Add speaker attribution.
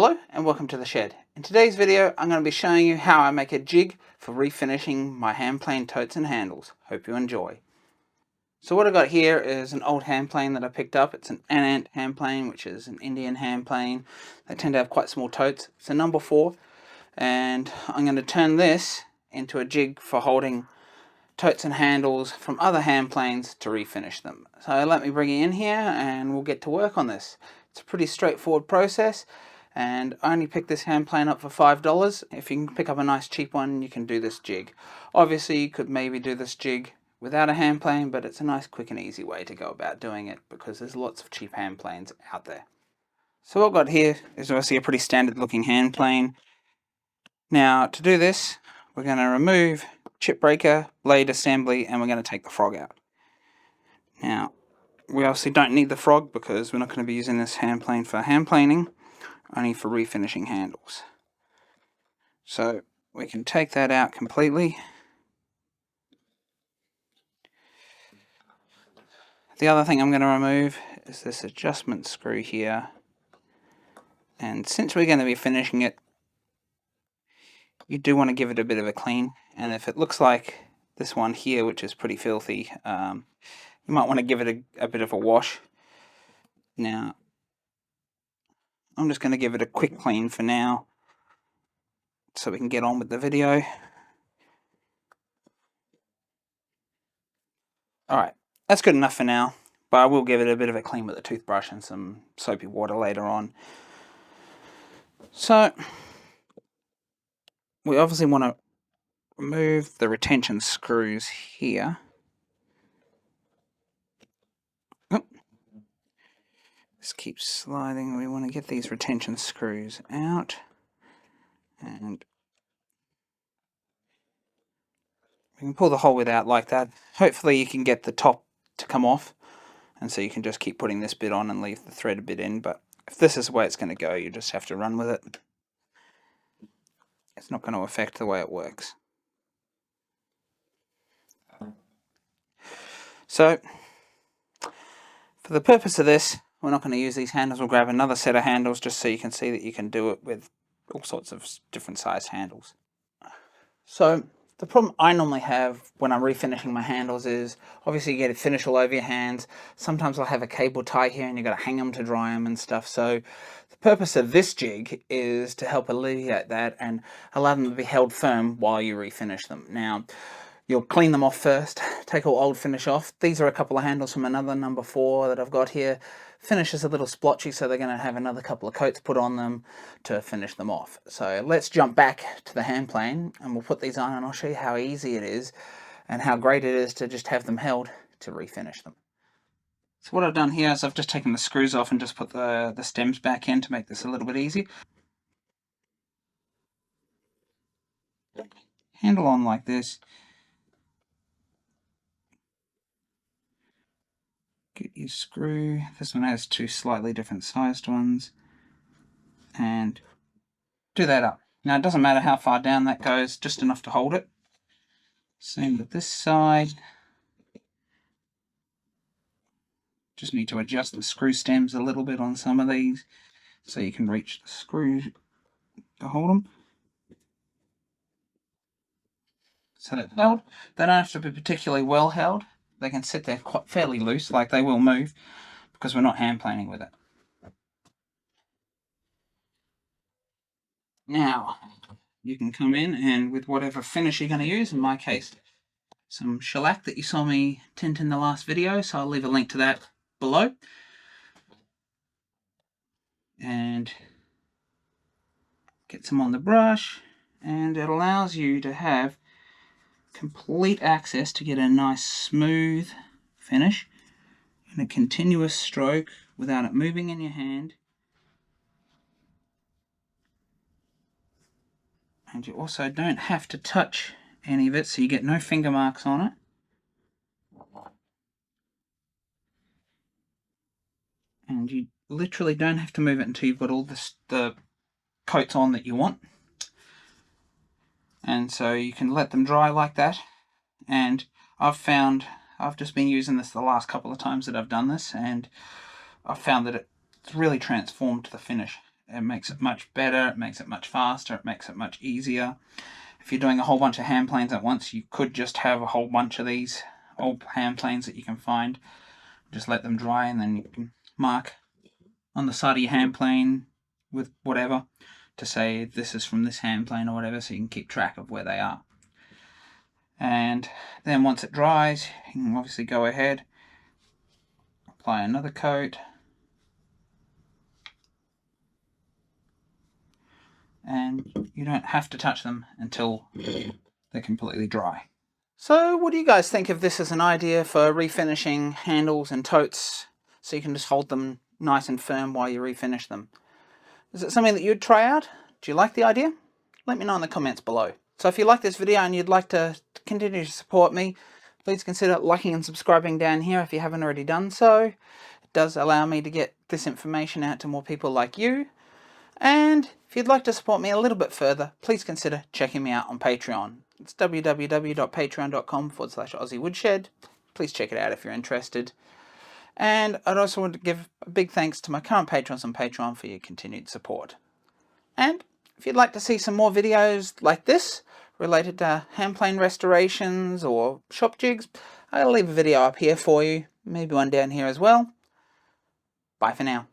Speaker 1: Hello and welcome to the shed. In today's video I'm going to be showing you how I make a jig for refinishing my hand plane totes and handles. Hope you enjoy. So what I've got here is an old hand plane that I picked up. It's an Anant hand plane, which is an Indian hand plane. They tend to have quite small totes. It's a number 4 and I'm going to turn this into a jig for holding totes and handles from other hand planes to refinish them. So let me bring you in here and we'll get to work on this. It's a pretty straightforward process. And I only picked this hand plane up for $5. If you can pick up a nice cheap one, you can do this jig. Obviously, you could maybe do this jig without a hand plane, but it's a nice, quick and easy way to go about doing it because there's lots of cheap hand planes out there. So what I've got here is obviously a pretty standard looking hand plane. Now, to do this, we're going to remove chip breaker, blade assembly, and we're going to take the frog out. Now, we obviously don't need the frog because we're not going to be using this hand plane for hand planing, only for refinishing handles. So we can take that out completely. The other thing I'm going to remove is this adjustment screw here. And since we're going to be finishing it, you do want to give it a bit of a clean. And if it looks like this one here, which is pretty filthy, you might want to give it a bit of a wash. Now, I'm just going to give it a quick clean for now so we can get on with the video. Alright, that's good enough for now, but I will give it a bit of a clean with a toothbrush and some soapy water later on. So, we obviously want to remove the retention screws here. This keeps sliding. We want to get these retention screws out. And we can pull the whole bit out like that. Hopefully you can get the top to come off. And so you can just keep putting this bit on and leave the thread a bit in. But if this is the way it's going to go, you just have to run with it. It's not going to affect the way it works. So, for the purpose of this, we're not going to use these handles. We'll grab another set of handles just so you can see that you can do it with all sorts of different size handles. So the problem I normally have when I'm refinishing my handles is obviously you get a finish all over your hands. Sometimes I'll have a cable tie here and you've got to hang them to dry them and stuff. So the purpose of this jig is to help alleviate that and allow them to be held firm while you refinish them. Now, you'll clean them off first, take all old finish off. These are a couple of handles from another number 4 that I've got here. Finish is a little splotchy, so they're going to have another couple of coats put on them to finish them off. So let's jump back to the hand plane and we'll put these on and I'll show you how easy it is and how great it is to just have them held to refinish them. So what I've done here is I've just taken the screws off and just put the stems back in to make this a little bit easy. Handle on like this. Get your screw. This one has 2 slightly different sized ones. And do that up. Now it doesn't matter how far down that goes, just enough to hold it. Same with this side. Just need to adjust the screw stems a little bit on some of these so you can reach the screw to hold them. So they're held. They don't have to be particularly well held. They can sit there quite fairly loose, like they will move, because we're not hand planing with it. Now, you can come in and with whatever finish you're going to use, in my case, some shellac that you saw me tint in the last video, so I'll leave a link to that below. And get some on the brush, and it allows you to have complete access to get a nice smooth finish in a continuous stroke without it moving in your hand. And you also don't have to touch any of it, so you get no finger marks on it. And you literally don't have to move it until you've got all the coats on that you want. And so you can let them dry like that. And I've just been using this the last couple of times that I've done this, and I've found that it's really transformed the finish. It makes it much better, it makes it much faster, it makes it much easier. If you're doing a whole bunch of hand planes at once, you could just have a whole bunch of these old hand planes that you can find. Just let them dry, and then you can mark on the side of your hand plane with whatever to say this is from this hand plane or whatever, so you can keep track of where they are. And then once it dries, you can obviously go ahead, apply another coat, and you don't have to touch them until they're completely dry. So what do you guys think of this as an idea for refinishing handles and totes, so you can just hold them nice and firm while you refinish them? Is it something that you'd try out? Do you like the idea? Let me know in the comments below. So if you like this video and you'd like to continue to support me, please consider liking and subscribing down here if you haven't already done so. It does allow me to get this information out to more people like you. And if you'd like to support me a little bit further, please consider checking me out on Patreon. It's www.patreon.com/aussiewoodshed. Please check it out if you're interested. And I'd also want to give a big thanks to my current patrons on Patreon for your continued support. And if you'd like to see some more videos like this, related to hand plane restorations or shop jigs, I'll leave a video up here for you, maybe one down here as well. Bye for now.